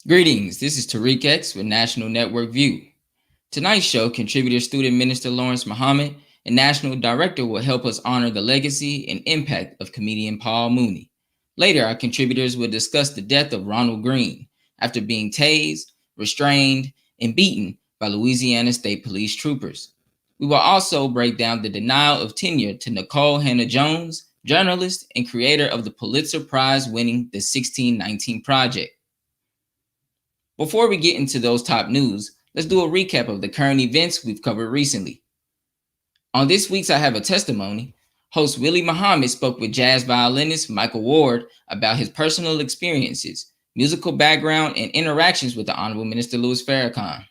Greetings, this is Tariq X with National Network View. Tonight's show, contributor student minister Lawrence Muhammad and national director will help us honor the legacy and impact of comedian Paul Mooney. Later, our contributors will discuss the death of Ronald Greene after being tased, restrained, and beaten by Louisiana State Police Troopers. We will also break down the denial of tenure to Nikole Hannah-Jones, journalist and creator of the Pulitzer Prize-winning The 1619 Project. Before we get into those top news, let's do a recap of the current events we've covered recently. On this week's I Have a Testimony, host Willie Muhammad spoke with jazz violinist Michael Ward about his personal experiences, musical background, and interactions with the Honorable Minister Louis Farrakhan.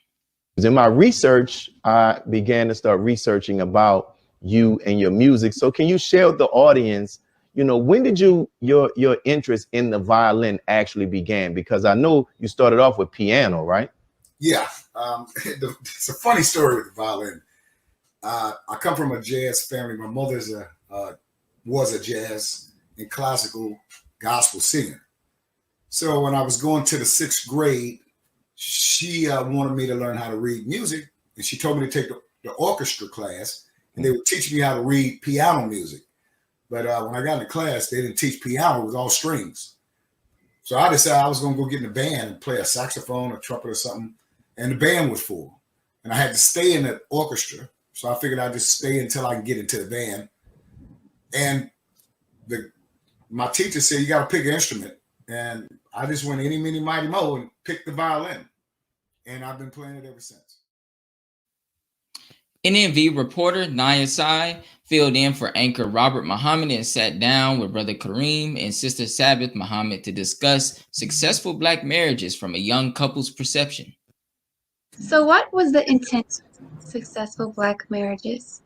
In my research, I began to start researching about you and your music. So can you share with the audience, when did your interest in the violin actually began? Because I know you started off with piano, right? Yeah, it's a funny story with the violin. I come from a jazz family. My mother was a jazz and classical gospel singer. So when I was going to the 6th grade, she wanted me to learn how to read music, and she told me to take the orchestra class, and they would teach me how to read piano music. But when I got into class, they didn't teach piano. It was all strings. So I decided I was going to go get in the band and play a saxophone or trumpet or something. And the band was full. And I had to stay in the orchestra. So I figured I'd just stay until I can get into the band. And my teacher said, you got to pick an instrument. And I just went eeny, meeny, mighty, mo and picked the violin. And I've been playing it ever since. NNV reporter Naya Sai filled in for anchor Robert Muhammad and sat down with Brother Kareem and Sister Sabbath Muhammad to discuss successful Black marriages from a young couple's perception. So what was the intent of successful Black marriages?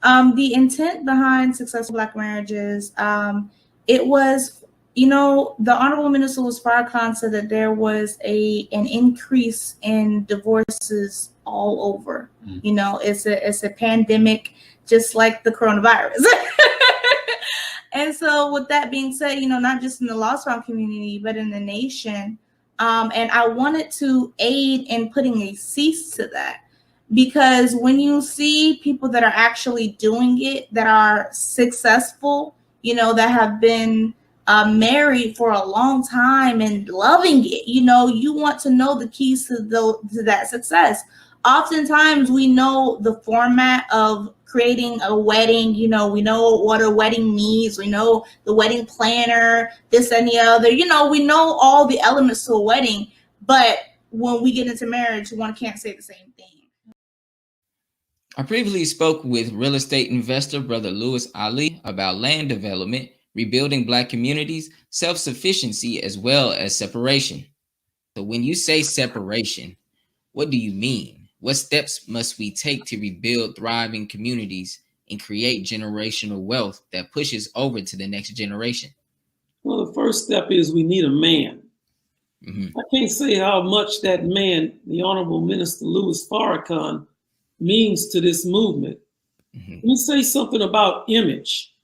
The intent behind successful Black marriages, it was, the Honorable Minister Louis Farrakhan said that there was an increase in divorces all over. It's a pandemic, just like the coronavirus. And so with that being said, not just in the Lost Found community, but in the nation. And I wanted to aid in putting a cease to that, because when you see people that are actually doing it, that are successful, that have been married for a long time and loving it, you want to know the keys to that success. Oftentimes we know the format of creating a wedding, we know what a wedding means, we know the wedding planner, this and the other, we know all the elements to a wedding, but when we get into marriage, one can't say the same thing. I previously spoke with real estate investor Brother Louis Ali about land development, rebuilding Black communities, self-sufficiency, as well as separation. So when you say separation, what do you mean? What steps must we take to rebuild thriving communities and create generational wealth that pushes over to the next generation? Well, the first step is we need a man. I can't say how much that man, the Honorable Minister Louis Farrakhan, means to this movement. Let me say something about image.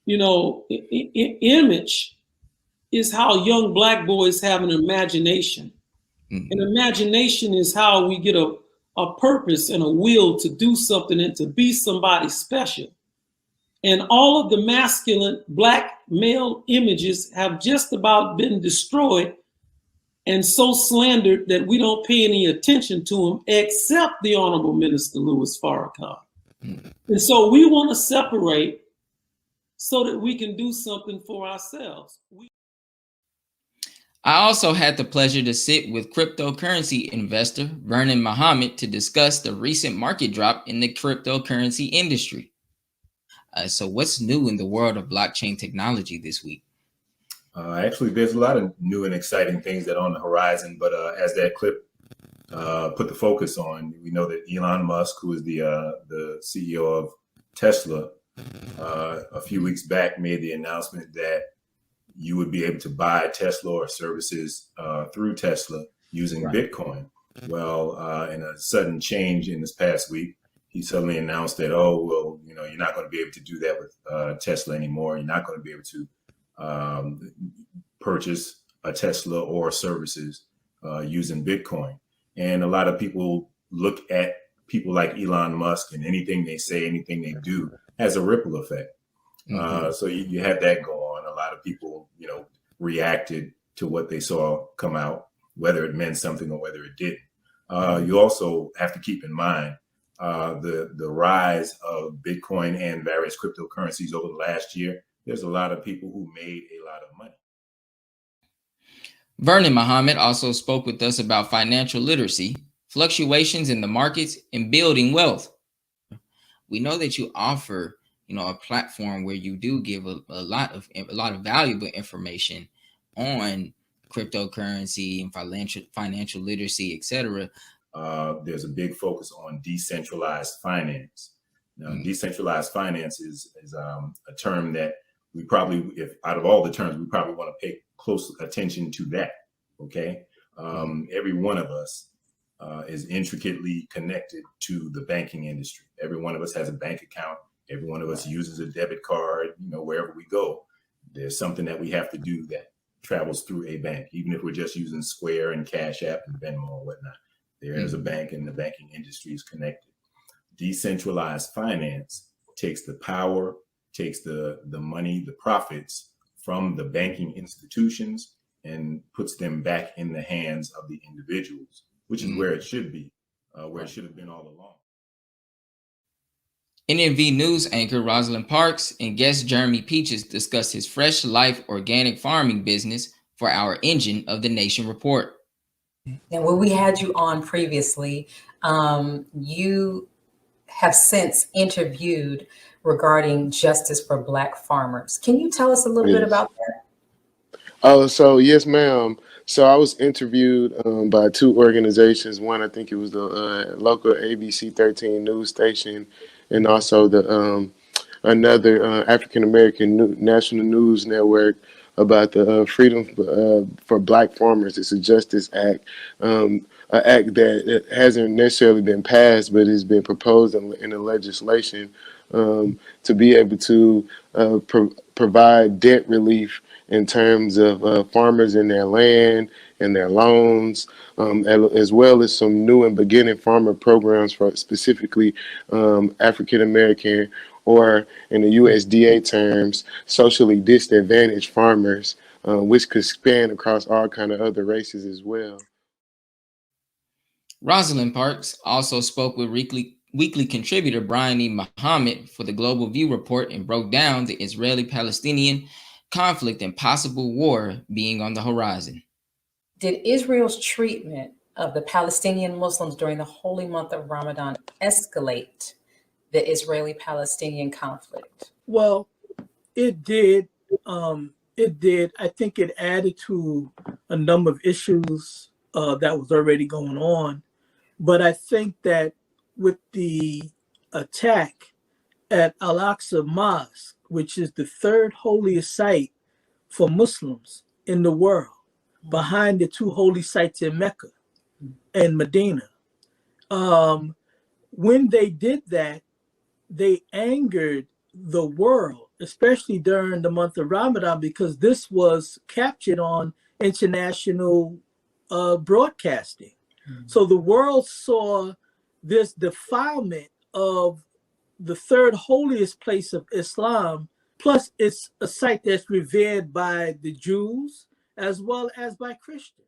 Image is how young Black boys have an imagination. And imagination is how we get a purpose and a will to do something and to be somebody special. And all of the masculine Black male images have just about been destroyed and so slandered that we don't pay any attention to them, except the Honorable Minister Louis Farrakhan. And so we want to separate so that we can do something for ourselves. I also had the pleasure to sit with cryptocurrency investor Vernon Muhammad to discuss the recent market drop in the cryptocurrency industry. So what's new in the world of blockchain technology this week? Actually, there's a lot of new and exciting things that are on the horizon, but as that clip put the focus on, we know that Elon Musk, who is the CEO of Tesla, a few weeks back made the announcement that you would be able to buy Tesla or services through Tesla using Bitcoin. Well, in a sudden change in this past week, he suddenly announced that, you're not going to be able to do that with Tesla anymore. You're not going to be able to purchase a Tesla or services using Bitcoin. And a lot of people look at people like Elon Musk, and anything they say, anything they do has a ripple effect. So you had that go on. A lot of people, reacted to what they saw come out, whether it meant something or whether it didn't. You also have to keep in mind the rise of Bitcoin and various cryptocurrencies over the last year. There's a lot of people who made a lot of money. Vernon Muhammad also spoke with us about financial literacy, fluctuations in the markets, and building wealth. We know that you offer, a platform where you do give a lot of valuable information on cryptocurrency and financial literacy, etc. There's a big focus on decentralized finance. Now, decentralized finance is a term that we probably, if out of all the terms, we probably want to pay close attention to that. Okay, every one of us is intricately connected to the banking industry. Every one of us has a bank account. Every one of us uses a debit card. Wherever we go, there's something that we have to do that travels through a bank, even if we're just using Square and Cash App and Venmo and whatnot. There is a bank, and the banking industry is connected. Decentralized finance takes the power, takes the money, the profits from the banking institutions, and puts them back in the hands of the individuals, which is where it should be, where it should have been all along. NMV News anchor Rosalind Parks and guest Jeremy Peaches discussed his Fresh Life organic farming business for our Engine of the Nation report. And when we had you on previously, you have since interviewed regarding justice for Black farmers. Can you tell us a little bit about that? Oh, so yes, ma'am. So I was interviewed by two organizations. One, I think it was the local ABC 13 news station, and also the another African American national news network about the Freedom for Black Farmers. It's a justice act, an act that hasn't necessarily been passed, but has been proposed in the legislation to be able to provide debt relief in terms of farmers in their land and their loans, as well as some new and beginning farmer programs for specifically African American, or in the USDA terms, socially disadvantaged farmers, which could span across all kind of other races as well. Rosalind Parks also spoke with weekly contributor Brian E. Muhammad for the Global View report and broke down the Israeli-Palestinian conflict and possible war being on the horizon. Did Israel's treatment of the Palestinian Muslims during the holy month of Ramadan escalate the Israeli-Palestinian conflict? Well, it did. It did. I think it added to a number of issues that was already going on. But I think that with the attack at Al-Aqsa Mosque, which is the third holiest site for Muslims in the world, behind the two holy sites in Mecca and Medina, when they did that, they angered the world, especially during the month of Ramadan, because this was captured on international broadcasting. So the world saw this defilement of the third holiest place of Islam, plus it's a site that's revered by the Jews as well as by Christians.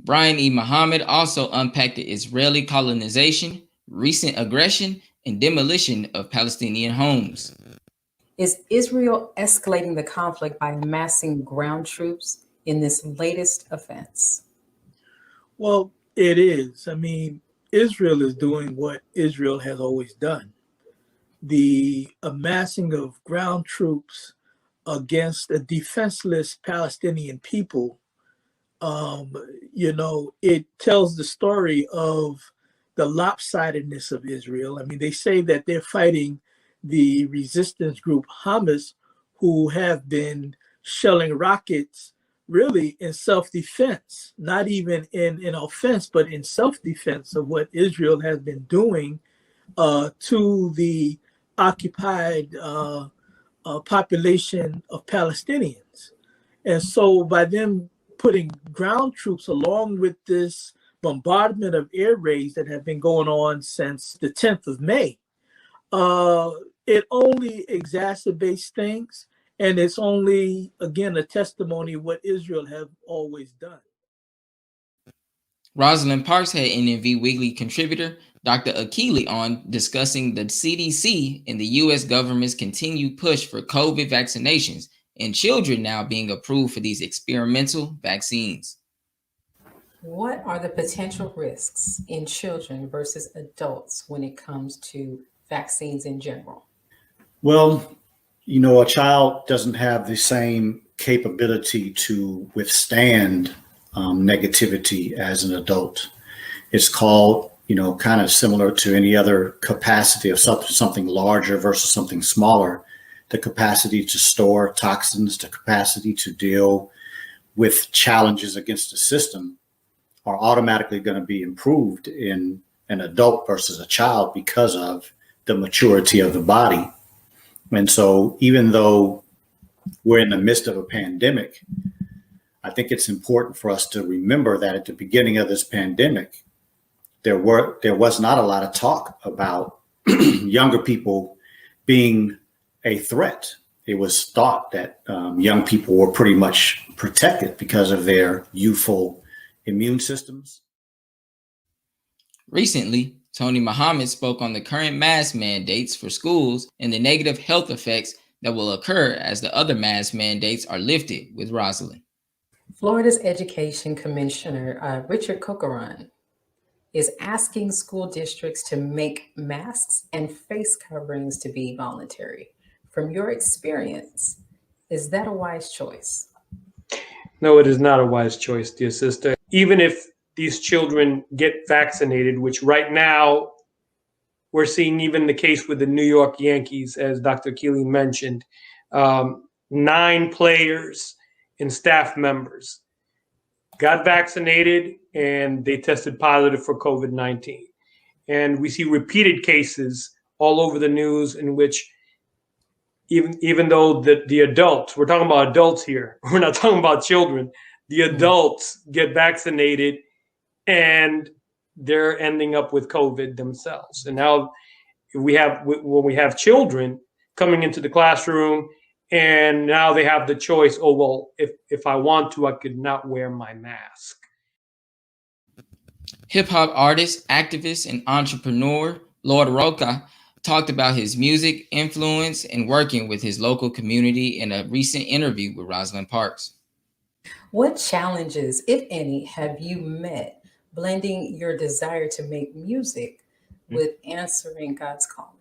Brian E. Muhammad also unpacked the Israeli colonization, recent aggression, and demolition of Palestinian homes. Is Israel escalating the conflict by amassing ground troops in this latest offense? Well, it is. I mean, Israel is doing what Israel has always done. The amassing of ground troops against a defenseless Palestinian people, it tells the story of the lopsidedness of Israel. I mean, they say that they're fighting the resistance group Hamas, who have been shelling rockets really in self-defense, not even in offense, but in self-defense of what Israel has been doing to the occupied population of Palestinians. And so by them putting ground troops along with this bombardment of air raids that have been going on since the 10th of May, it only exacerbates things. And it's only, again, a testimony of what Israel have always done. Rosalind Parks had NNV Weekly contributor Dr. Akili on discussing the CDC and the U.S. government's continued push for COVID vaccinations and children now being approved for these experimental vaccines. What are the potential risks in children versus adults when it comes to vaccines in general? Well, you know, a child doesn't have the same capability to withstand negativity as an adult. It's called, you know, kind of similar to any other capacity of something larger versus something smaller. The capacity to store toxins, the capacity to deal with challenges against the system are automatically going to be improved in an adult versus a child because of the maturity of the body. And so even though we're in the midst of a pandemic, I think it's important for us to remember that at the beginning of this pandemic, there was not a lot of talk about younger people being a threat. It was thought that young people were pretty much protected because of their youthful immune systems. Recently, Tony Muhammad spoke on the current mask mandates for schools and the negative health effects that will occur as the other mask mandates are lifted with Rosalind. Florida's Education Commissioner, Richard Corcoran, is asking school districts to make masks and face coverings to be voluntary. From your experience, is that a wise choice? No, it is not a wise choice, dear sister. Even if these children get vaccinated, which right now we're seeing even the case with the New York Yankees, as Dr. Keeley mentioned, 9 players and staff members got vaccinated and they tested positive for COVID-19. And we see repeated cases all over the news in which even though the adults, we're talking about adults here, we're not talking about children, the adults get vaccinated and they're ending up with COVID themselves. And now when we have children coming into the classroom and now they have the choice, oh, well, if I want to, I could not wear my mask. Hip-hop artist, activist, and entrepreneur Lord Roca talked about his music influence and working with his local community in a recent interview with Rosalind Parks. What challenges, if any, have you met blending your desire to make music with answering God's calling?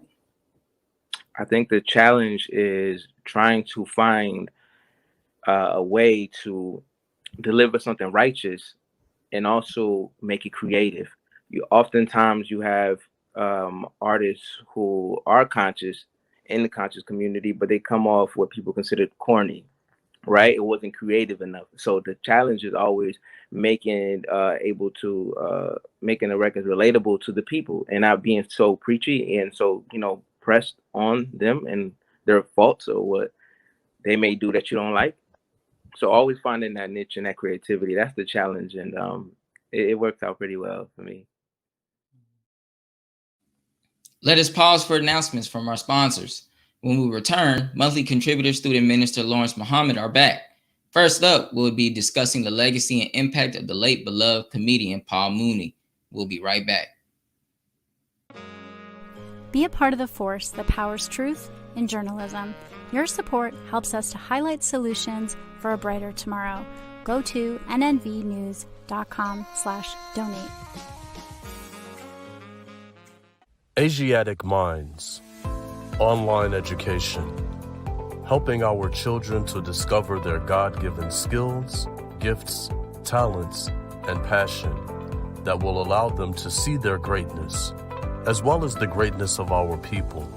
I think the challenge is trying to find a way to deliver something righteous and also make it creative. Oftentimes you have artists who are conscious in the conscious community, but they come off what people consider corny, right? It wasn't creative enough. So the challenge is always making making the records relatable to the people and not being so preachy and so, pressed on them and their faults or what they may do that you don't like. So always finding that niche and that creativity, that's the challenge. And it worked out pretty well for me. Let us pause for announcements from our sponsors. When we return, monthly contributor student minister Lawrence Muhammad are back. First up, we'll be discussing the legacy and impact of the late beloved comedian Paul Mooney. We'll be right back. Be a part of the force that powers truth in journalism. Your support helps us to highlight solutions for a brighter tomorrow. Go to nnvnews.com/donate. Asiatic Minds, online education, helping our children to discover their God-given skills, gifts, talents, and passion that will allow them to see their greatness, as well as the greatness of our people,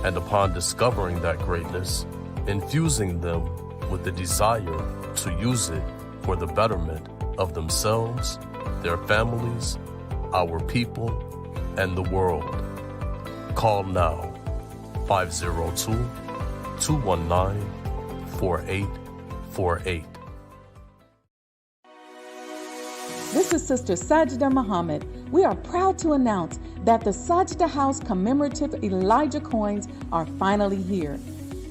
and upon discovering that greatness, infusing them with the desire to use it for the betterment of themselves, their families, our people, and the world. Call now, 502-219-4848. This is Sister Sajda Muhammad. We are proud to announce that the Sajda House commemorative Elijah coins are finally here.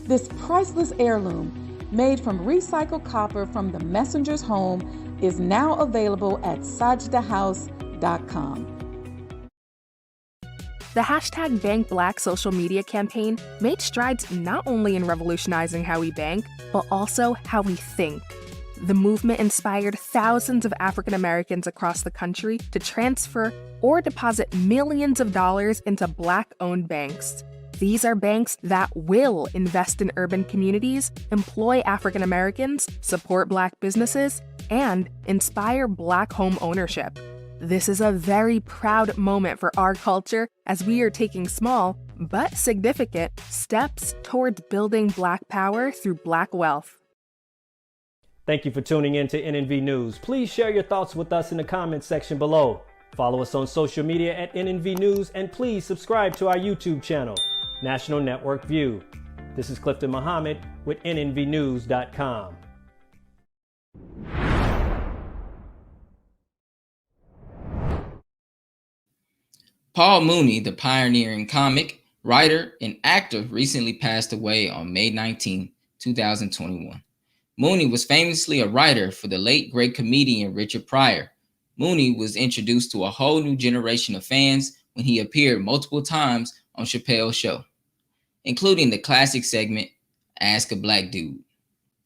This priceless heirloom, made from recycled copper from the messenger's home, is now available at sajdahouse.com. The hashtag Bank Black social media campaign made strides not only in revolutionizing how we bank, but also how we think. The movement inspired thousands of African Americans across the country to transfer or deposit millions of dollars into Black-owned banks. These are banks that will invest in urban communities, employ African Americans, support Black businesses, and inspire Black home ownership. This is a very proud moment for our culture as we are taking small, but significant, steps towards building Black power through Black wealth. Thank you for tuning in to NNV News. Please share your thoughts with us in the comments section below. Follow us on social media at NNV News, and please subscribe to our YouTube channel, National Network View. This is Clifton Muhammad with NNVnews.com. Paul Mooney, the pioneering comic, writer, and actor, recently passed away on May 19, 2021. Mooney was famously a writer for the late great comedian Richard Pryor. Mooney was introduced to a whole new generation of fans when he appeared multiple times on Chappelle's show, including the classic segment, Ask a Black Dude.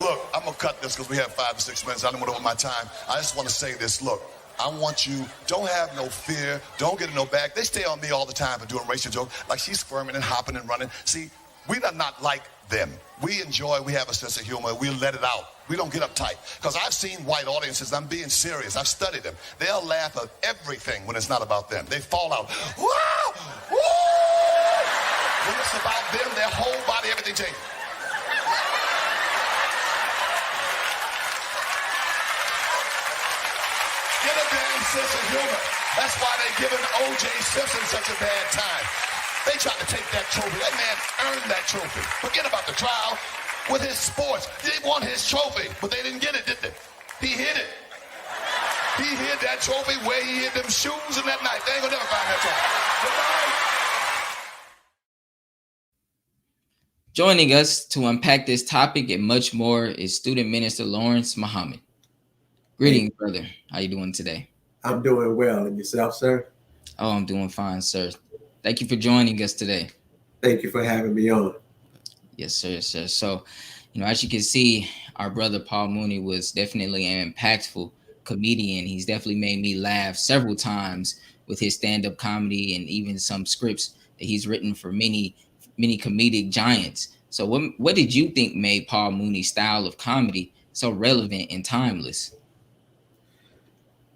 Look, I'm going to cut this because we have 5 to 6 minutes. I don't want to over my time. I just want to say this. Look, I want you, don't have no fear. Don't get in no bag. They stay on me all the time for doing racial jokes, like she's squirming and hopping and running. See, we are not like them. We enjoy, we have a sense of humor. We let it out. We don't get uptight. Because I've seen white audiences, I'm being serious. I've studied them. They'll laugh at everything when it's not about them. They fall out. Woo! Woo! When it's about them, their whole body, everything changes. Get a damn sense of humor. That's why they're giving O.J. Simpson such a bad time. They tried to take that trophy. That man earned that trophy. Forget about the trial. With his sports, they won his trophy, but they didn't get it, did they? He hid it. He hid that trophy where he hid them shoes and that knife. They ain't gonna never find that trophy. Goodbye. Joining us to unpack this topic and much more is Student Minister Lawrence Muhammad. Greetings, brother. How you doing today? I'm doing well. And yourself, sir? Oh, I'm doing fine, sir. Thank you for joining us today. Thank you for having me on. Yes, sir, sir. So, as you can see, our brother Paul Mooney was definitely an impactful comedian. He's definitely made me laugh several times with his stand-up comedy and even some scripts that he's written for many comedic giants. So what did you think made Paul Mooney's style of comedy so relevant and timeless?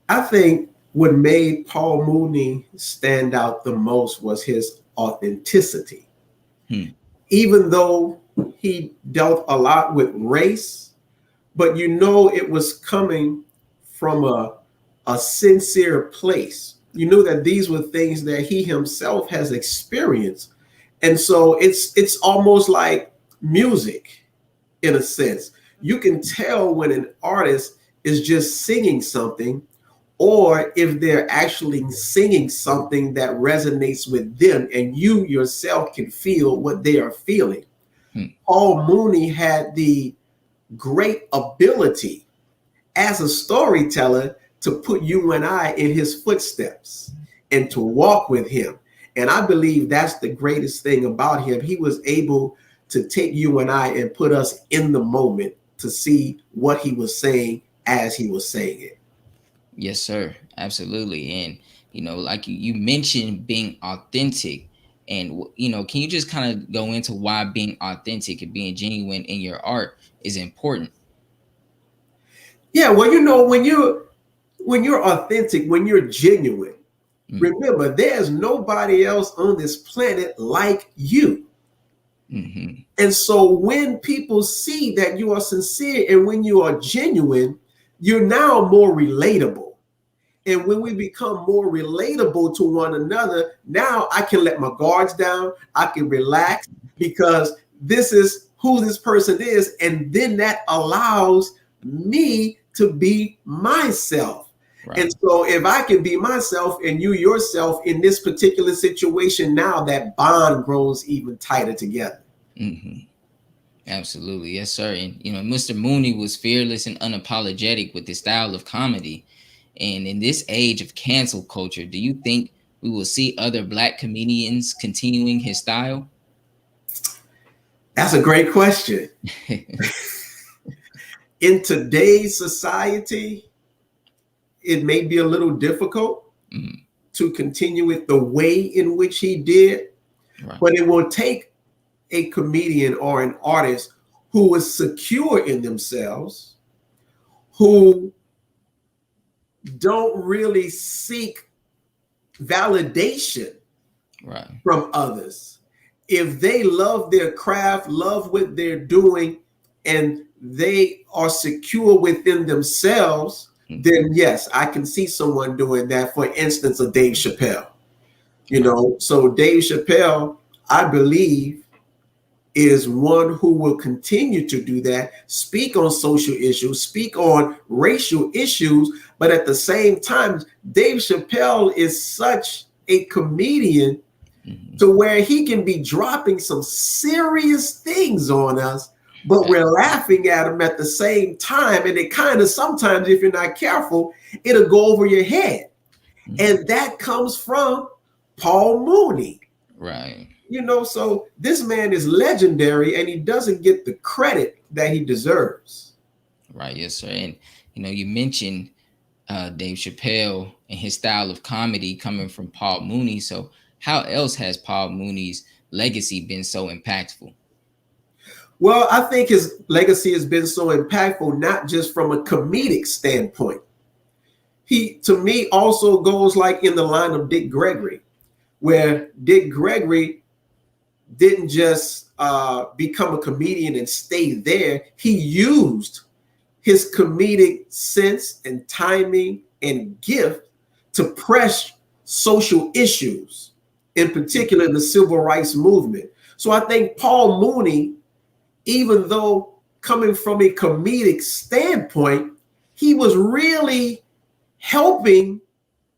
I think what made Paul Mooney stand out the most was his authenticity. Even though he dealt a lot with race, but it was coming from a sincere place. You knew that these were things that he himself has experienced. And so it's almost like music in a sense. You can tell when an artist is just singing something, or if they're actually singing something that resonates with them and you yourself can feel what they are feeling. Paul Mooney had the great ability as a storyteller to put you and I in his footsteps and to walk with him. And I believe that's the greatest thing about him. He was able to take you and I and put us in the moment to see what he was saying as he was saying it. Yes, sir. Absolutely. And, like you mentioned being authentic, and, can you just kind of go into why being authentic and being genuine in your art is important? Yeah, well, when you're authentic, when you're genuine, remember, there's nobody else on this planet like you. And so when people see that you are sincere and when you are genuine, you're now more relatable. And when we become more relatable to one another, now I can let my guards down. I can relax because this is who this person is. And then that allows me to be myself. Right. And so if I can be myself and you yourself in this particular situation now, that bond grows even tighter together. Mm-hmm. Absolutely. Yes, sir. And, Mr. Mooney was fearless and unapologetic with his style of comedy. And in this age of cancel culture, do you think we will see other Black comedians continuing his style? That's a great question. In today's society, it may be a little difficult to continue it the way in which he did, but it will take a comedian or an artist who is secure in themselves, who don't really seek validation from others. If they love their craft, love what they're doing, and they are secure within themselves, then yes, I can see someone doing that. For instance, a Dave Chappelle. So Dave Chappelle, I believe, is one who will continue to do that, speak on social issues, speak on racial issues, but at the same time, Dave Chappelle is such a comedian to where he can be dropping some serious things on us, but we're laughing at him at the same time. And it kind of sometimes, if you're not careful, it'll go over your head. And that comes from Paul Mooney. Right. So this man is legendary and he doesn't get the credit that he deserves. Right. Yes, sir. And, you mentioned Dave Chappelle and his style of comedy coming from Paul Mooney. So how else has Paul Mooney's legacy been so impactful? Well, I think his legacy has been so impactful, not just from a comedic standpoint. He, to me, also goes like in the line of Dick Gregory, where Dick Gregory didn't just become a comedian and stay there. He used his comedic sense and timing and gift to press social issues, in particular the civil rights movement. So I think Paul Mooney, even though coming from a comedic standpoint, he was really helping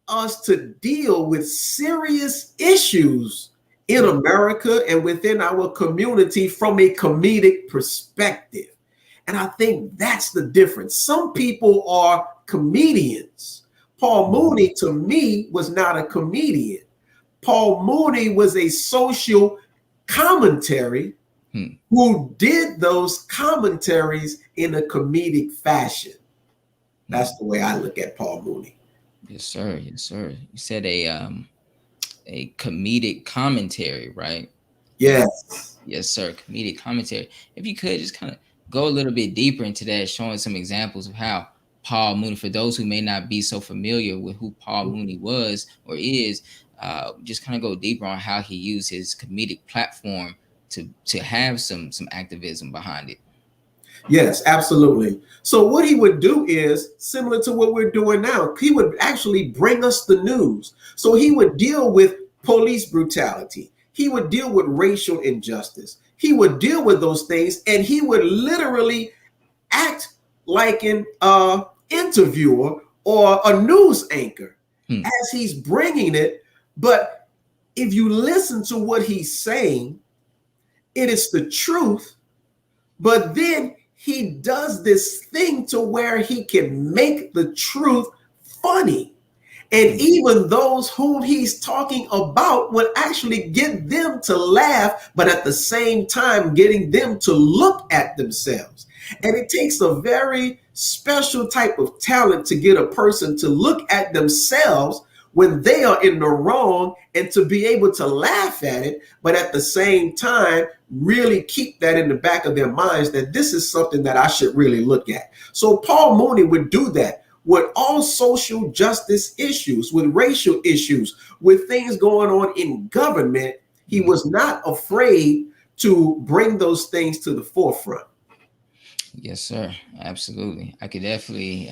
us to deal with serious issues in America and within our community from a comedic perspective. And I think that's the difference. Some people are comedians. Paul Mooney, to me, was not a comedian. Paul Mooney was a social commentary who did those commentaries in a comedic fashion. That's the way I look at Paul Mooney. Yes, sir. Yes, sir. You said a comedic commentary, right? Yes. Yes, sir. Comedic commentary. If you could just kind of go a little bit deeper into that, showing some examples of how Paul Mooney, for those who may not be so familiar with who Paul Mooney was or is, just kind of go deeper on how he used his comedic platform to have some activism behind it. Yes, absolutely. So what he would do is similar to what we're doing now. He would actually bring us the news. So he would deal with police brutality. He would deal with racial injustice. He would deal with those things, and he would literally act like an interviewer or a news anchor as he's bringing it. But if you listen to what he's saying, it is the truth. But then he does this thing to where he can make the truth funny. And even those whom he's talking about would actually get them to laugh, but at the same time, getting them to look at themselves. And it takes a very special type of talent to get a person to look at themselves when they are in the wrong and to be able to laugh at it, but at the same time, really keep that in the back of their minds that this is something that I should really look at. So Paul Mooney would do that with all social justice issues, with racial issues, with things going on in government. He was not afraid to bring those things to the forefront. Yes, sir. Absolutely. I could definitely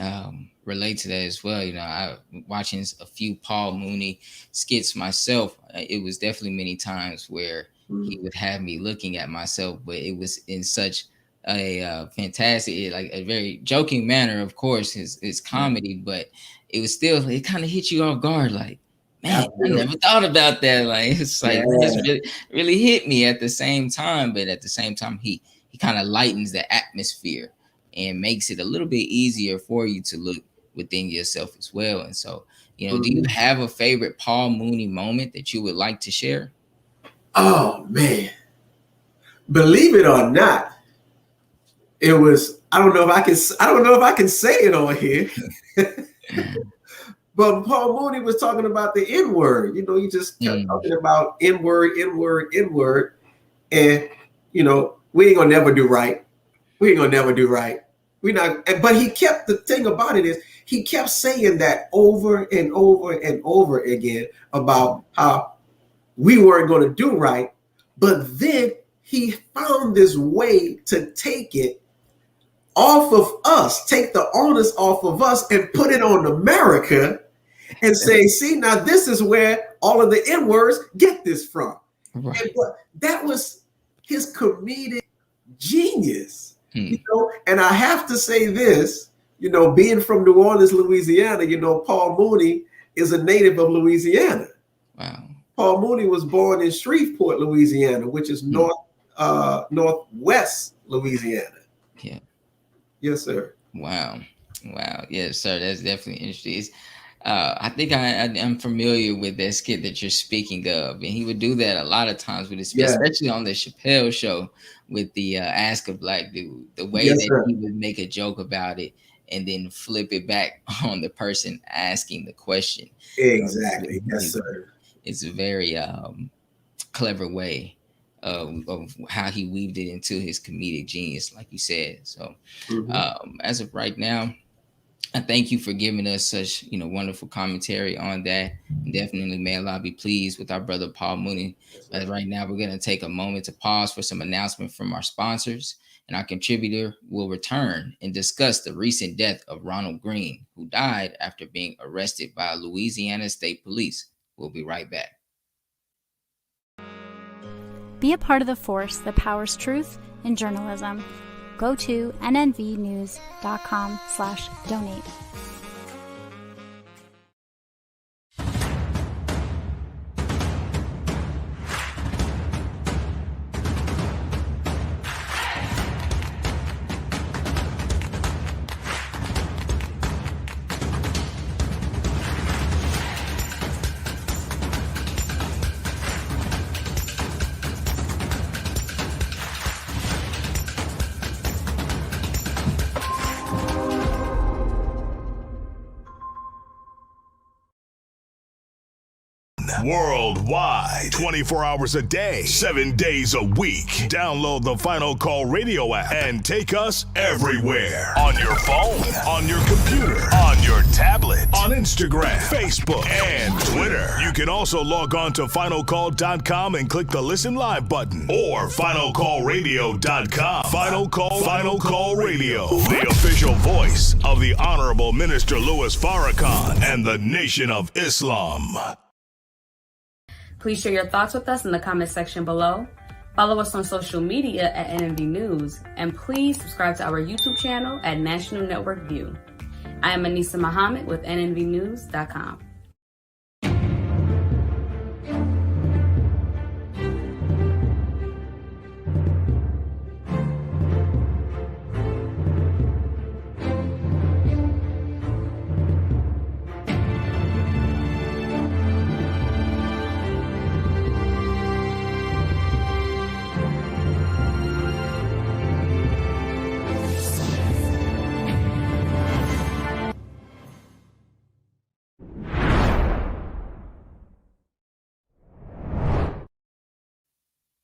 relate to that as well. I watching a few Paul Mooney skits myself. It was definitely many times where he would have me looking at myself, but it was in such a fantastic, like a very joking manner, of course, his comedy, but it was still, it kind of hit you off guard, like, man, I never thought about that. Like, it's like, it really hit me at the same time, but at the same time, he kind of lightens the atmosphere and makes it a little bit easier for you to look within yourself as well. And so, you know, do you have a favorite Paul Mooney moment that you would like to share? Oh man, believe it or not, it was, I don't know if I can say it on here. But Paul Mooney was talking about the N-word. You know, he just kept talking about N-word. And, you know, we ain't gonna never do right. We ain't gonna never do right. We not, but he kept, the thing about it is, he kept saying that over and over and over again about how we weren't gonna do right. But then he found this way to take it off of us, take the onus off of us and put it on America and say, see, now this is where all of the N-words get this from. Right. And that was his comedic genius, you know. And I have to say this, you know, being from New Orleans, Louisiana, you know, Paul Mooney is a native of Louisiana. Wow. Paul Mooney was born in Shreveport, Louisiana, which is northwest Louisiana. Yeah. Yes, sir. Wow. Yes, sir. That's definitely interesting. I think I'm familiar with that skit that you're speaking of, and he would do that a lot of times with his, especially on the Chappelle show with the Ask a Black Dude. The way that he would make a joke about it and then flip it back on the person asking the question. Exactly. Yes, sir. It's a very clever way of how he weaved it into his comedic genius, like you said. So as of right now, I thank you for giving us such, you know, wonderful commentary on that. Definitely may Allah be pleased with our brother Paul Mooney. But right now, we're going to take a moment to pause for some announcement from our sponsors, and our contributor will return and discuss the recent death of Ronald Green, who died after being arrested by Louisiana State Police. We'll be right back. Be a part of the force that powers truth in journalism. Go to nnvnews.com/donate. Worldwide, 24 hours a day, 7 days a week. Download the Final Call Radio app and take us everywhere. On your phone, on your computer, on your tablet, on Instagram, Facebook, and Twitter. You can also log on to finalcall.com and click the Listen Live button, or finalcallradio.com. Final Call Radio, the official voice of the Honorable Minister Louis Farrakhan and the Nation of Islam. Please share your thoughts with us in the comment section below. Follow us on social media at NNV News, and please subscribe to our YouTube channel at National Network View. I am Anissa Muhammad with nnvnews.com.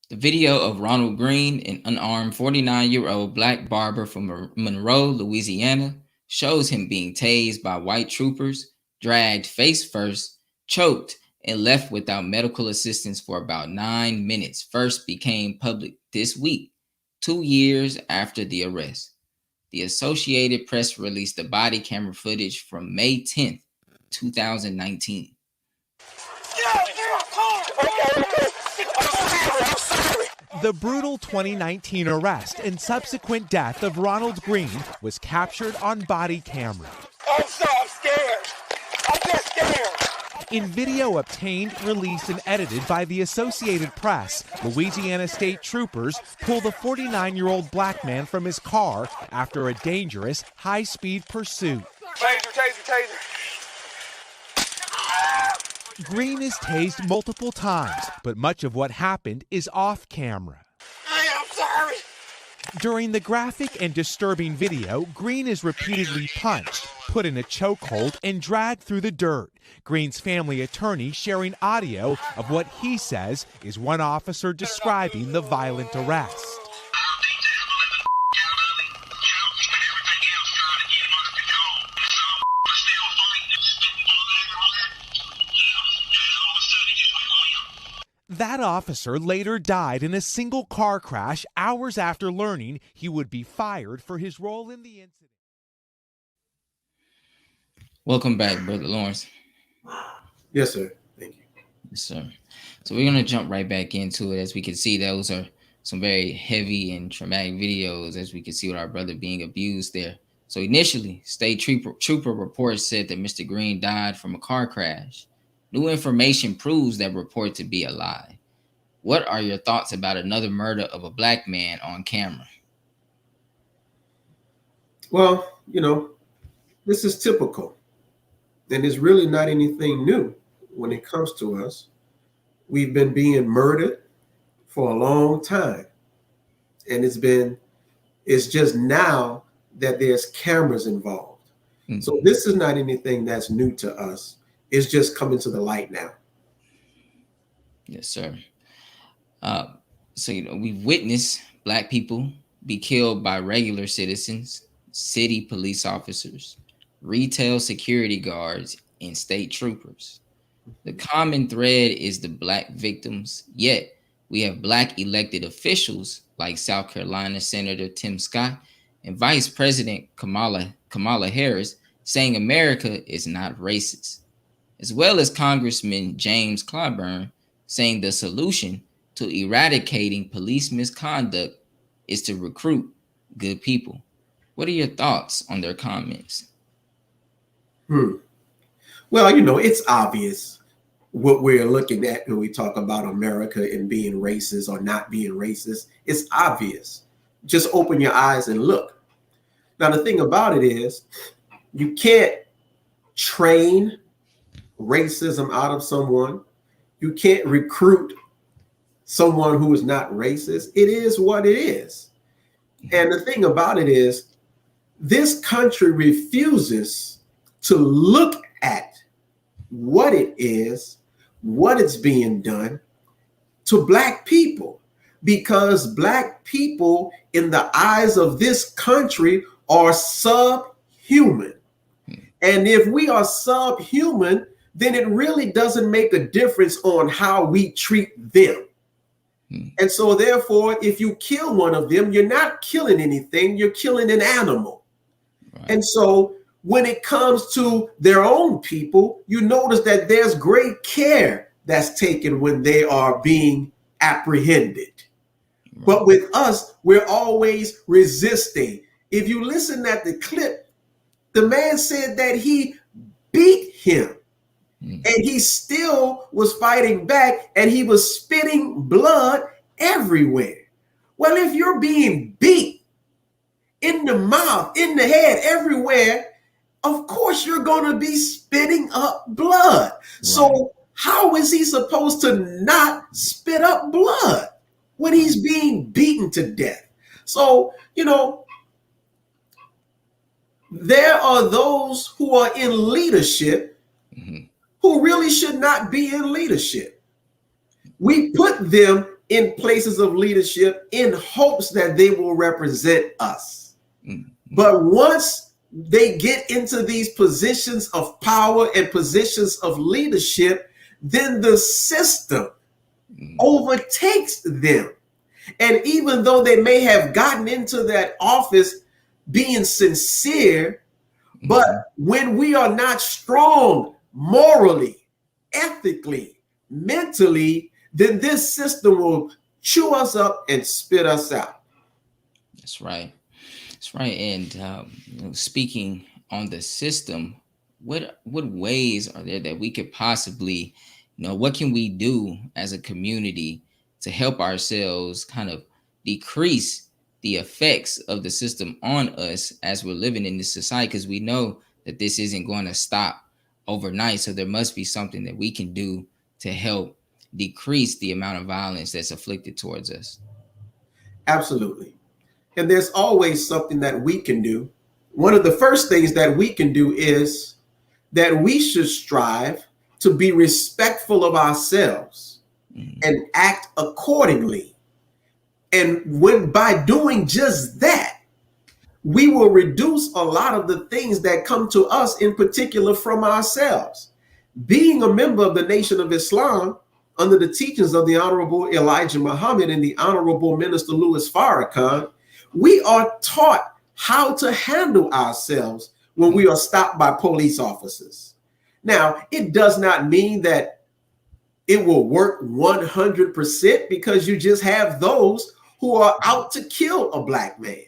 The video of Ronald Green, an unarmed 49-year-old black barber from Monroe, Louisiana, shows him being tased by white troopers, dragged face first, choked, and left without medical assistance for about 9 minutes. First became public this week, 2 years after the arrest. The Associated Press released the body camera footage from May 10th, 2019. The brutal 2019 arrest and subsequent death of Ronald Greene was captured on body camera. I'm scared. I'm just scared. In video obtained, released, and edited by the Associated Press, Louisiana State Troopers pull the 49-year-old black man from his car after a dangerous, high-speed pursuit. Taser. Greene is tased multiple times, but much of what happened is off camera. I'm sorry. During the graphic and disturbing video, Greene is repeatedly punched, put in a chokehold, and dragged through the dirt. Greene's family attorney sharing audio of what he says is one officer describing the violent arrest. That officer later died in a single car crash hours after learning he would be fired for his role in the incident. Welcome back, Brother Lawrence. Yes, sir. Thank you. Yes, sir. So we're going to jump right back into it. As we can see, those are some very heavy and traumatic videos, as we can see with our brother being abused there. So initially, state trooper reports said that Mr. Greene died from a car crash. New information proves that report to be a lie. What are your thoughts about another murder of a black man on camera? Well, this is typical. And it's really not anything new when it comes to us. We've been being murdered for a long time. And it's just now that there's cameras involved. Mm-hmm. So this is not anything that's new to us. It's just coming to the light now. Yes, sir. So we've witnessed black people be killed by regular citizens, city police officers, retail security guards, and state troopers. The common thread is the black victims, yet we have black elected officials like South Carolina Senator Tim Scott and Vice President Kamala Harris saying America is not racist, as well as Congressman James Clyburn saying the solution to eradicating police misconduct is to recruit good people. What are your thoughts on their comments? Well, it's obvious what we're looking at when we talk about America and being racist or not being racist. It's obvious. Just open your eyes and look. Now, the thing about it is you can't train racism out of someone. You can't recruit someone who is not racist. It is what it is. And the thing about it is this country refuses to look at what it is, what it's being done to black people, because black people in the eyes of this country are subhuman. And if we are subhuman, then it really doesn't make a difference on how we treat them. And so therefore, if you kill one of them, you're not killing anything, you're killing an animal. Right. And so when it comes to their own people, you notice that there's great care that's taken when they are being apprehended. Right. But with us, we're always resisting. If you listen at the clip, the man said that he beat him. And he still was fighting back, and he was spitting blood everywhere. Well, if you're being beat in the mouth, in the head, everywhere, of course you're going to be spitting up blood. Right. So how is he supposed to not spit up blood when he's being beaten to death? So, there are those who are in leadership who really should not be in leadership. We put them in places of leadership in hopes that they will represent us. But once they get into these positions of power and positions of leadership, then the system overtakes them. And even though they may have gotten into that office being sincere, but when we are not strong morally, ethically, mentally, then this system will chew us up and spit us out. That's right. That's right. And speaking on the system, what ways are there that we could possibly, what can we do as a community to help ourselves kind of decrease the effects of the system on us as we're living in this society? Because we know that this isn't going to stop overnight. So there must be something that we can do to help decrease the amount of violence that's afflicted towards us. Absolutely. And there's always something that we can do. One of the first things that we can do is that we should strive to be respectful of ourselves and act accordingly. And by doing just that, we will reduce a lot of the things that come to us, in particular from ourselves. Being a member of the Nation of Islam under the teachings of the Honorable Elijah Muhammad and the Honorable Minister Louis Farrakhan, we are taught how to handle ourselves when we are stopped by police officers. Now, it does not mean that it will work 100%, because you just have those who are out to kill a Black man.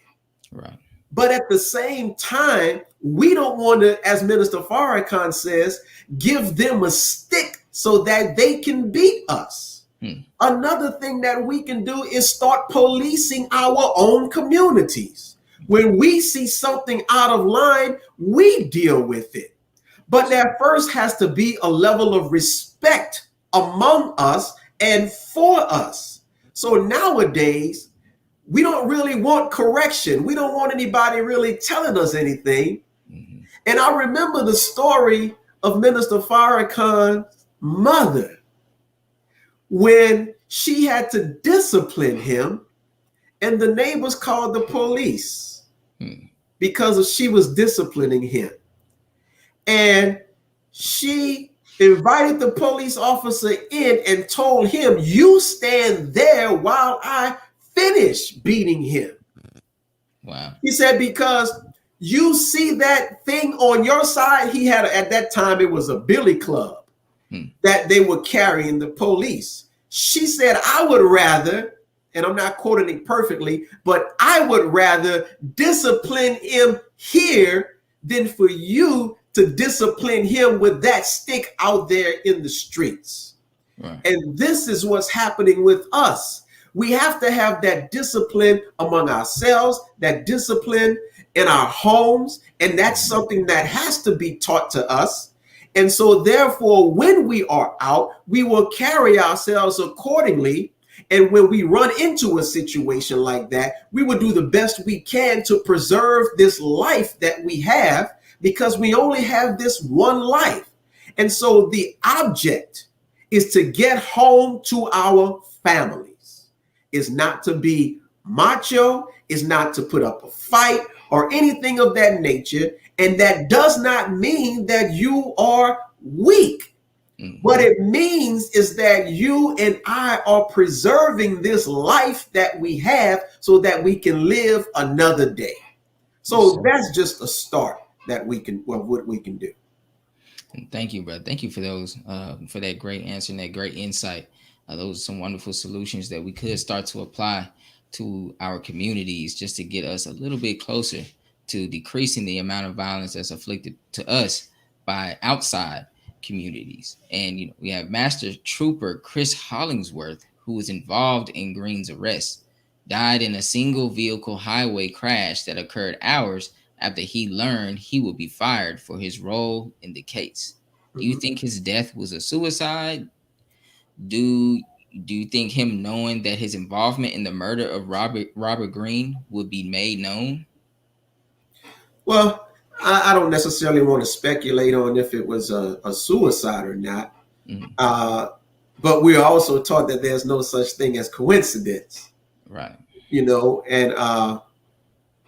Right. But at the same time, we don't want to, as Minister Farrakhan says, give them a stick so that they can beat us. Another thing that we can do is start policing our own communities. When we see something out of line, we deal with it. But there first has to be a level of respect among us and for us. So nowadays, we don't really want correction. We don't want anybody really telling us anything. And I remember the story of Minister Farrakhan's mother when she had to discipline him, and the neighbors called the police because she was disciplining him. And she invited the police officer in and told him, "You stand there while I finish beating him." Wow. He said, "Because you see that thing on your side." He had, at that time, it was a billy club that they were carrying the police. She said, "I would rather," and I'm not quoting it perfectly, "but I would rather discipline him here than for you to discipline him with that stick out there in the streets." Right. And this is what's happening with us. We have to have that discipline among ourselves, that discipline in our homes, and that's something that has to be taught to us. And so therefore, when we are out, we will carry ourselves accordingly. And when we run into a situation like that, we will do the best we can to preserve this life that we have, because we only have this one life. And so the object is to get home to our families. Is not to be macho, is not to put up a fight or anything of that nature. And that does not mean that you are weak. What it means is that you and I are preserving this life that we have so that we can live another day. So that's just a start that we can, well, what we can do. Thank you, brother. Thank you for those, for that great answer and that great insight. Those are some wonderful solutions that we could start to apply to our communities, just to get us a little bit closer to decreasing the amount of violence that's afflicted to us by outside communities. And we have Master Trooper Chris Hollingsworth, who was involved in Green's arrest, died in a single vehicle highway crash that occurred hours after he learned he would be fired for his role in the case. Do you think his death was a suicide? Do you think him knowing that his involvement in the murder of Robert Greene would be made known? Well, I don't necessarily want to speculate on if it was a suicide or not. But we're also taught that there's no such thing as coincidence. Right.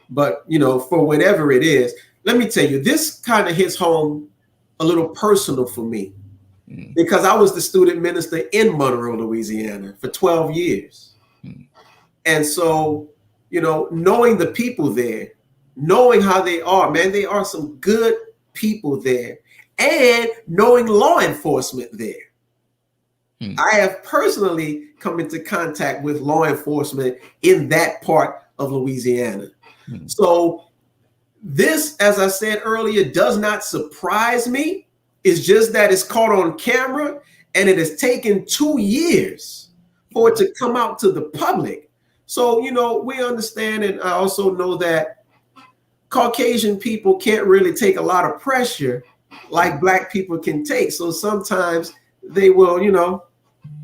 But for whatever it is, let me tell you, this kind of hits home a little personal for me, because I was the student minister in Monroe, Louisiana for 12 years. And so, knowing the people there, knowing how they are, man, they are some good people there, and knowing law enforcement there. I have personally come into contact with law enforcement in that part of Louisiana. So this, as I said earlier, does not surprise me. It's just that it's caught on camera, and it has taken 2 years for it to come out to the public. So, you know, we understand, and I also know that Caucasian people can't really take a lot of pressure like Black people can take. So sometimes they will, you know,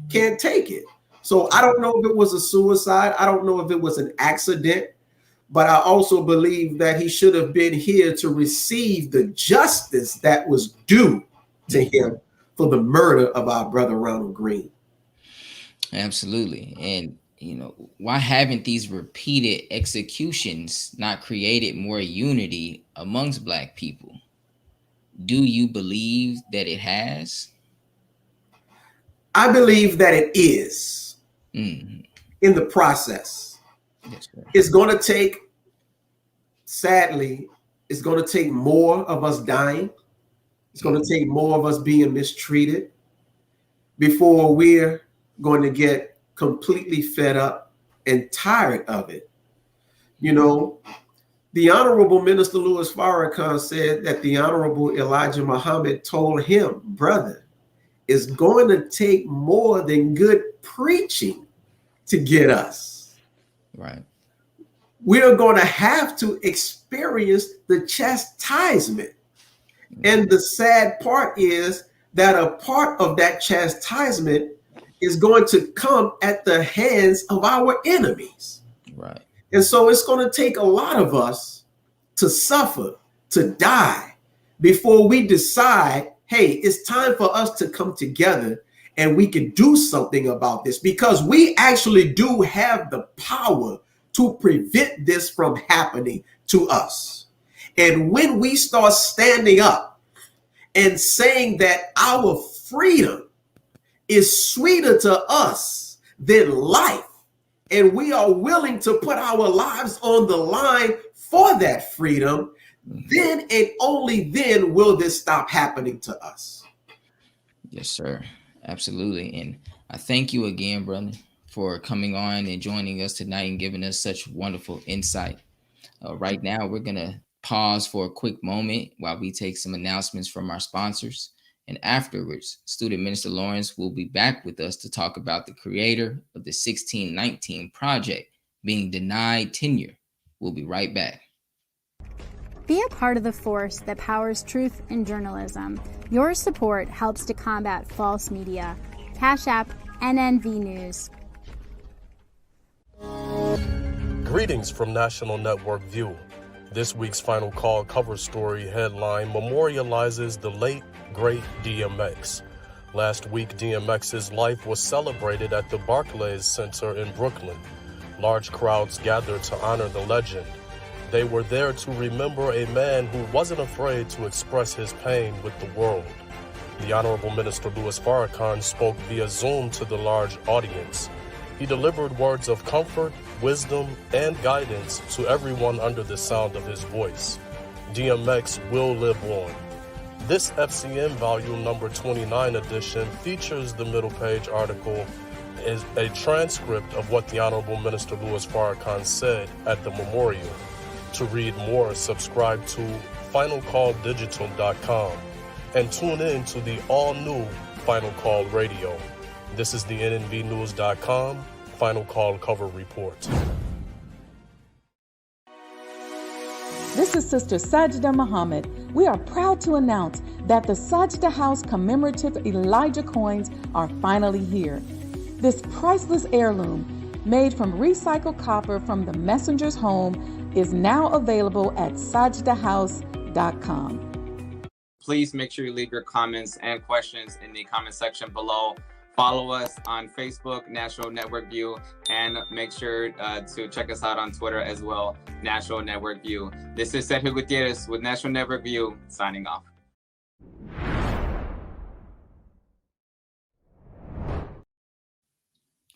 can't take it. So I don't know if it was a suicide. I don't know if it was an accident, but I also believe that he should have been here to receive the justice that was due to him for the murder of our brother Ronald Green. Absolutely. And, you know, why haven't these repeated executions not created more unity amongst Black people? Do you believe that it has? I believe that it is in the process. It's going to take, sadly, it's going to take more of us dying. It's going to take more of us being mistreated before we're going to get completely fed up and tired of it. You know, the Honorable Minister Louis Farrakhan said that the Honorable Elijah Muhammad told him, brother, it's going to take more than good preaching to get us. Right. We're going to have to experience the chastisement. And the sad part is that a part of that chastisement is going to come at the hands of our enemies. Right. And so it's going to take a lot of us to suffer, to die, before we decide, hey, it's time for us to come together and we can do something about this, because we actually do have the power to prevent this from happening to us. And when we start standing up and saying that our freedom is sweeter to us than life, and we are willing to put our lives on the line for that freedom, then and only then will this stop happening to us. Yes, sir. Absolutely. And I thank you again, brother, for coming on and joining us tonight and giving us such wonderful insight. Right now, we're going to pause for a quick moment while we take some announcements from our sponsors. And afterwards, Student Minister Lawrence will be back with us to talk about the creator of the 1619 project being denied tenure. We'll be right back. Be a part of the force that powers truth in journalism. Your support helps to combat false media. Cash App NNV News. Greetings from National Network View. This week's Final Call cover story headline memorializes the late, great DMX. Last week, DMX's life was celebrated at the Barclays Center in Brooklyn. Large crowds gathered to honor the legend. They were there to remember a man who wasn't afraid to express his pain with the world. The Honorable Minister Louis Farrakhan spoke via Zoom to the large audience. He delivered words of comfort, wisdom, and guidance to everyone under the sound of his voice. DMX will live on. This FCM volume number 29 edition features the middle page article is a transcript of what the Honorable Minister Louis Farrakhan said at the memorial. To read more, subscribe to finalcalldigital.com and tune in to the all-new Final Call Radio. This is the nnvnews.com Final Call cover report. This is Sister Sajida Muhammad. We are proud to announce that the Sajida House commemorative Elijah coins are finally here. This priceless heirloom, made from recycled copper from the messenger's home, is now available at sajidahouse.com. Please make sure you leave your comments and questions in the comment section below. Follow us on Facebook, National Network View, and make sure to check us out on Twitter as well, National Network View. This is Sergio Gutierrez with National Network View, signing off.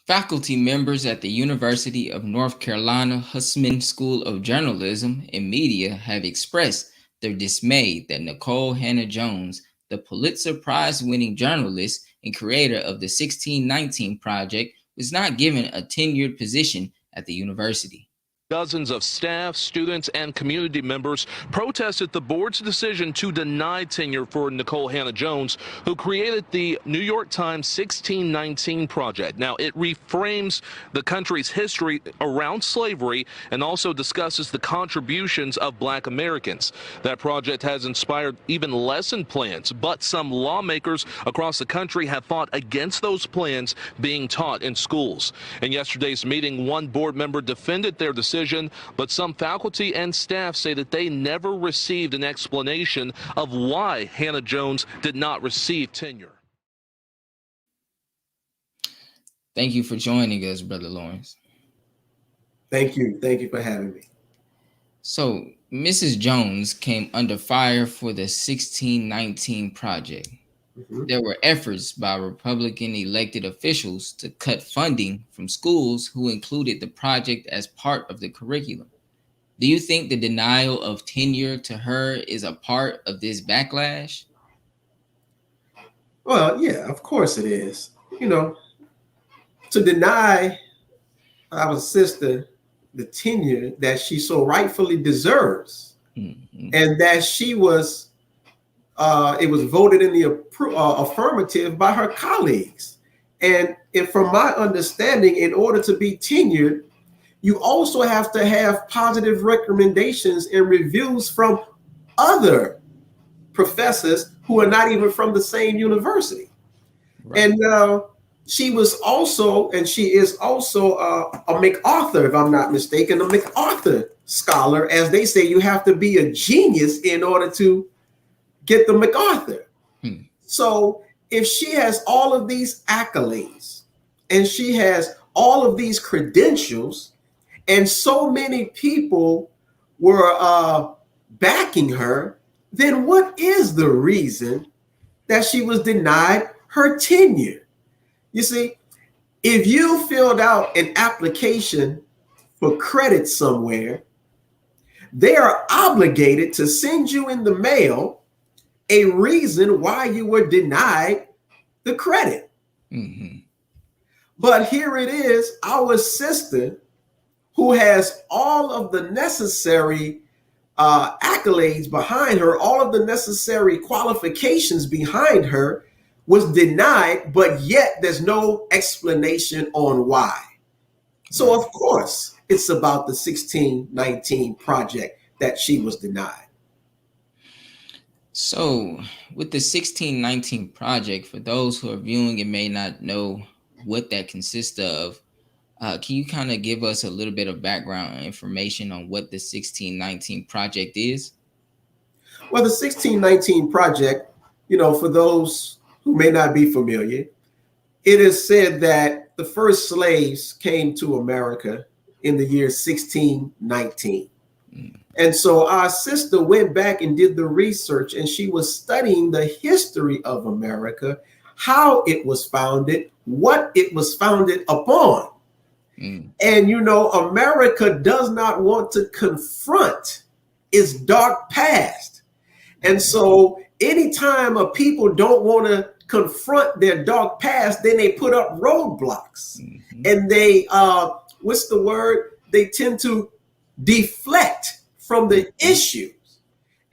Faculty members at the University of North Carolina Hussman School of Journalism and Media have expressed their dismay that Nikole Hannah-Jones, the Pulitzer Prize-winning journalist and creator of the 1619 Project, was not given a tenured position at the university. Dozens of staff, students, and community members protested the board's decision to deny tenure for Nikole Hannah-Jones, who created the New York Times 1619 Project. Now, it reframes the country's history around slavery and also discusses the contributions of Black Americans. That project has inspired even lesson plans, but some lawmakers across the country have fought against those plans being taught in schools. In yesterday's meeting, one board member defended their decision, but some faculty and staff say that they never received an explanation of why Hannah-Jones did not receive tenure. Thank you for joining us, Brother Lawrence. Thank you. Thank you for having me. So, Mrs. Jones came under fire for the 1619 Project. There were efforts by Republican elected officials to cut funding from schools who included the project as part of the curriculum. Do you think the denial of tenure to her is a part of this backlash? Well, yeah, of course it is. You know, to deny our sister the tenure that she so rightfully deserves, and that she was it was voted in the affirmative by her colleagues. And from my understanding, in order to be tenured, you also have to have positive recommendations and reviews from other professors who are not even from the same university. Right. And she was also, and she is also a MacArthur, if I'm not mistaken, a MacArthur scholar. As they say, you have to be a genius in order to get the MacArthur. So if she has all of these accolades and she has all of these credentials and so many people were backing her, then what is the reason that she was denied her tenure? You see, if you filled out an application for credit somewhere, they are obligated to send you in the mail a reason why you were denied the credit. But here it is, our sister, who has all of the necessary accolades behind her, all of the necessary qualifications behind her, was denied, but yet there's no explanation on why. So of course, it's about the 1619 Project that she was denied. So with the 1619 Project, for those who are viewing and may not know what that consists of, can you kind of give us a little bit of background information on what the 1619 Project is? Well, the 1619 Project, you know, for those who may not be familiar, it is said that the first slaves came to America in the year 1619. And so our sister went back and did the research, and she was studying the history of America, how it was founded, what it was founded upon. And, you know, America does not want to confront its dark past. And so anytime a people don't want to confront their dark past, then they put up roadblocks. And they, what's the word? They tend to deflect from the issues.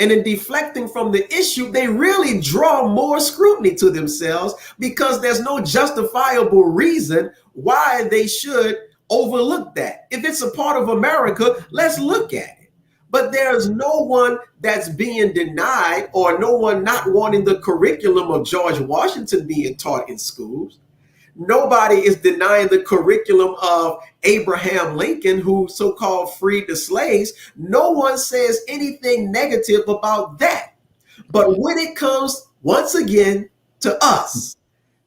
And in deflecting from the issue, they really draw more scrutiny to themselves because there's no justifiable reason why they should overlook that. If it's a part of America, let's look at it. But there's no one that's being denied, or no one not wanting the curriculum of George Washington being taught in schools. Nobody is denying the curriculum of Abraham Lincoln, who so-called freed the slaves. No one says anything negative about that. But when it comes, once again, to us,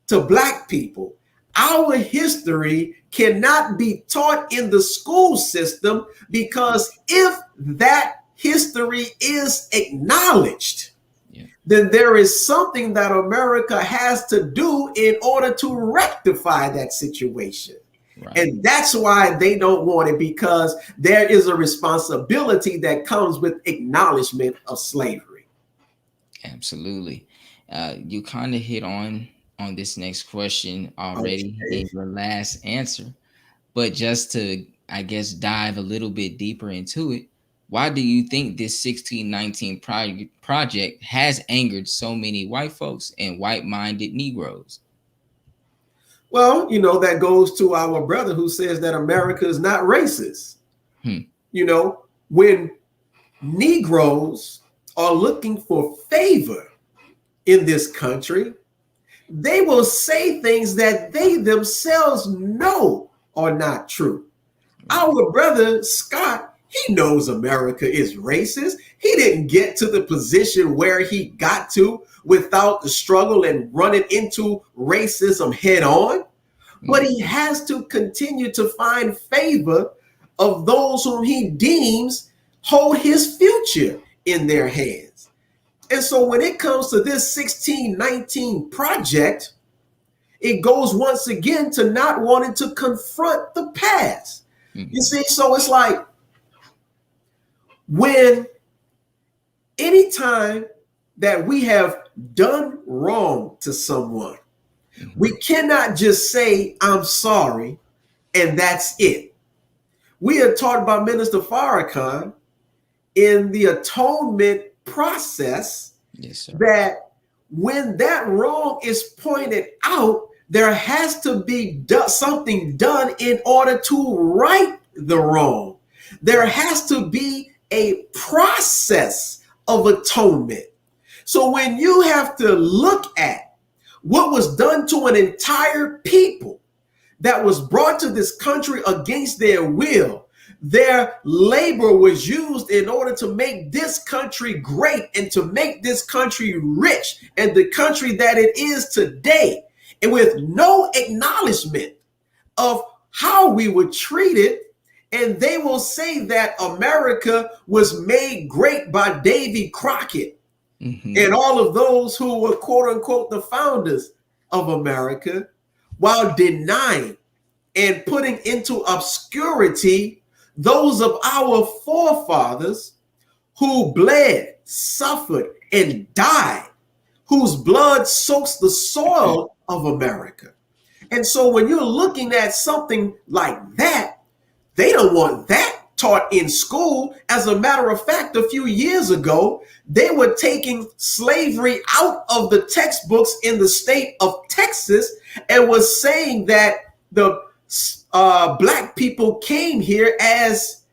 to Black people, our history cannot be taught in the school system, because if that history is acknowledged, then there is something that America has to do in order to rectify that situation. And that's why they don't want it, because there is a responsibility that comes with acknowledgement of slavery. Absolutely. You kind of hit on on this next question already in your last answer, but just to, I guess, dive a little bit deeper into it, why do you think this 1619 project has angered so many white folks and white-minded Negroes? Well, you know, that goes to our brother who says that America is not racist. You know, when Negroes are looking for favor in this country, they will say things that they themselves know are not true. Our brother Scott, he knows America is racist. He didn't get to the position where he got to without the struggle and running into racism head on. But he has to continue to find favor of those whom he deems hold his future in their hands. And so when it comes to this 1619 project, it goes once again to not wanting to confront the past. You see, so it's like when anytime that we have done wrong to someone, we cannot just say, I'm sorry, and that's it. We are taught by Minister Farrakhan in the atonement process that when that wrong is pointed out, there has to be something done in order to right the wrong. There has to be a process of atonement. So when you have to look at what was done to an entire people that was brought to this country against their will, their labor was used in order to make this country great and to make this country rich and the country that it is today, and with no acknowledgement of how we were treated. And they will say that America was made great by Davy Crockett and all of those who were, quote unquote, the founders of America, while denying and putting into obscurity those of our forefathers who bled, suffered, and died, whose blood soaks the soil of America. And so when you're looking at something like that, they don't want that taught in school. As a matter of fact, a few years ago, they were taking slavery out of the textbooks in the state of Texas and was saying that the Black people came here as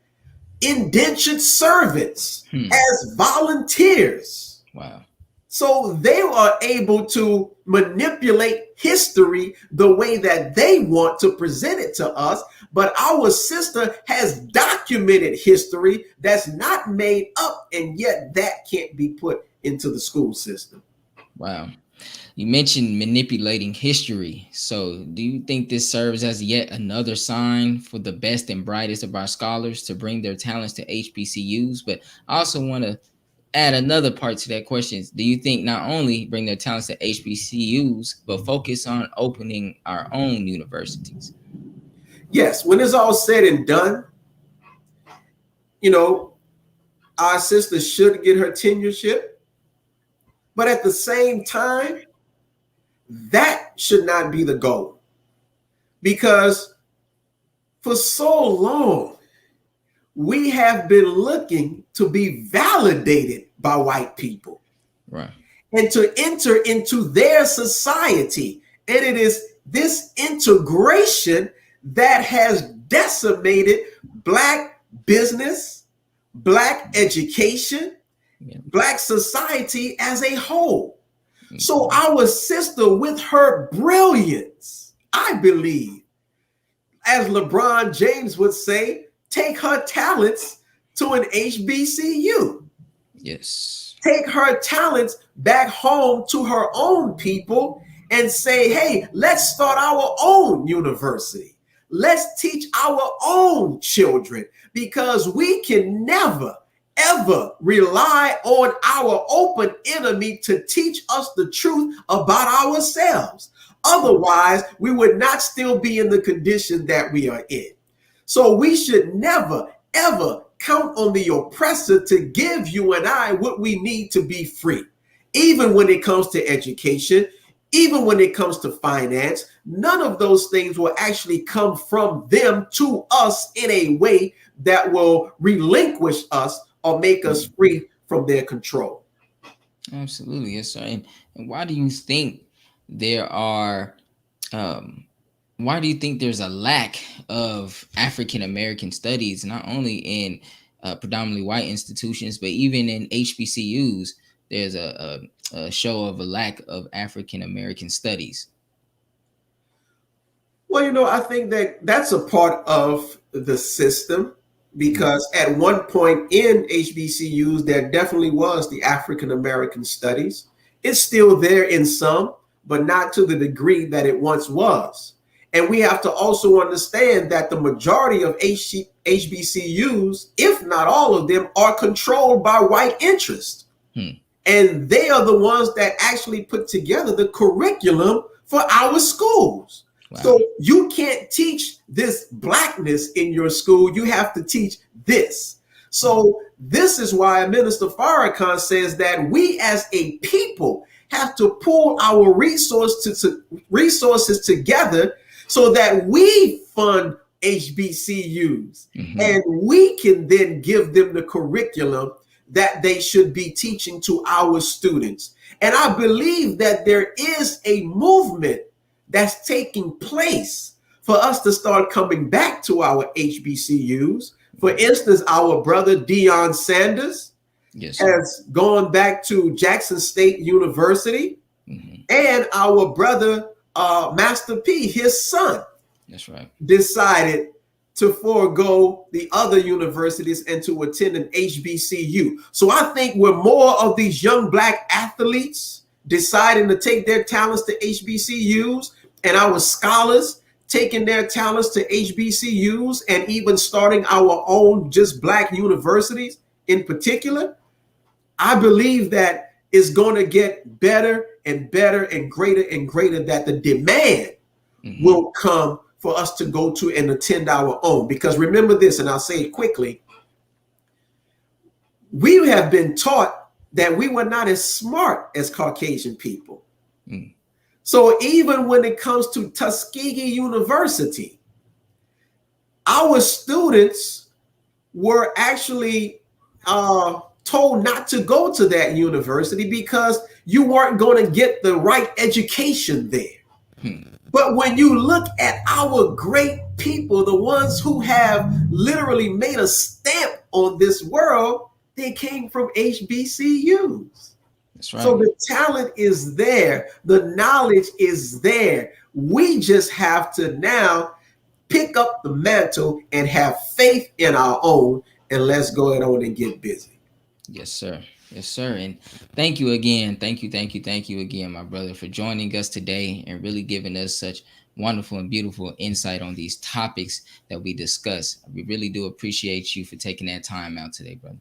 indentured servants, as volunteers. Wow. So they are able to manipulate history the way that they want to present it to us. But our sister has documented history that's not made up, and yet that can't be put into the school system. Wow. You mentioned manipulating history. So do you think this serves as yet another sign for the best and brightest of our scholars to bring their talents to HBCUs? But I also want to add another part to that question. Do you think not only bring their talents to HBCUs, but focus on opening our own universities? Yes, when it's all said and done, you know, our sister should get her tenureship. But at the same time, that should not be the goal. Because for so long, we have been looking to be validated by white people. Right. And to enter into their society. And it is this integration that has decimated Black business, Black education, Black society as a whole. So our sister, with her brilliance, I believe, as LeBron James would say, take her talents to an HBCU. Yes. Take her talents back home to her own people and say, hey, let's start our own university. Let's teach our own children, because we can never, ever rely on our open enemy to teach us the truth about ourselves. Otherwise, we would not still be in the condition that we are in. So we should never, ever count on the oppressor to give you and I what we need to be free. Even when it comes to education, even when it comes to finance, none of those things will actually come from them to us in a way that will relinquish us or make us free from their control. Absolutely, yes, sir. And why do you think there are? Why do you think there's a lack of African American studies, not only in predominantly white institutions, but even in HBCUs? There's a show of a lack of African American studies. Well, I think that that's a part of the system, because at one point in HBCUs, there definitely was the African American studies. It's still there in some, but not to the degree that it once was. And we have to also understand that the majority of HBCUs, if not all of them, are controlled by white interests. And they are the ones that actually put together the curriculum for our schools. Wow. So you can't teach this blackness in your school. You have to teach this. So this is why Minister Farrakhan says that we as a people have to pull our resources together so that we fund HBCUs and we can then give them the curriculum that they should be teaching to our students. And I believe that there is a movement that's taking place for us to start coming back to our HBCUs. For instance, our brother Deion Sanders has gone back to Jackson State University, and our brother Master P, his son, decided to forego the other universities and to attend an HBCU. So I think with more of these young black athletes deciding to take their talents to HBCUs, and our scholars taking their talents to HBCUs, and even starting our own just black universities in particular, I believe that it's going to get better and better and greater, that the demand will come for us to go to and attend our own. Because remember this, and I'll say it quickly, we have been taught that we were not as smart as Caucasian people. So even when it comes to Tuskegee University, our students were actually told not to go to that university because you weren't going to get the right education there. But when you look at our great people, the ones who have literally made a stamp on this world, they came from HBCUs. That's right. So the talent is there. The knowledge is there. We just have to now pick up the mantle and have faith in our own, and let's go ahead on and get busy. Yes, sir. Yes, sir. And thank you again. Thank you again, my brother, for joining us today and really giving us such wonderful and beautiful insight on these topics that we discuss. We really do appreciate you for taking that time out today, brother.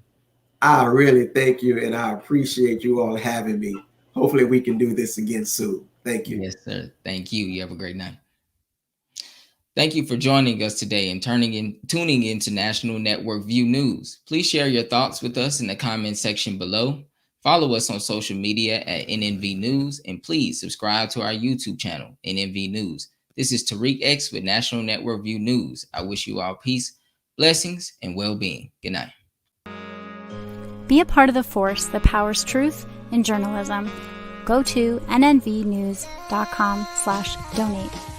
I really thank you, and I appreciate you all having me. Hopefully we can do this again soon. Thank you. Yes, sir. Thank you. You have a great night. Thank you for joining us today and tuning into National Network View News. Please share your thoughts with us in the comment section below. Follow us on social media at NNV News, and please subscribe to our YouTube channel, NNV News. This is Tariq X with National Network View News. I wish you all peace, blessings, and well-being. Good night. Be a part of the force that powers truth in journalism. Go to nnvnews.com/donate.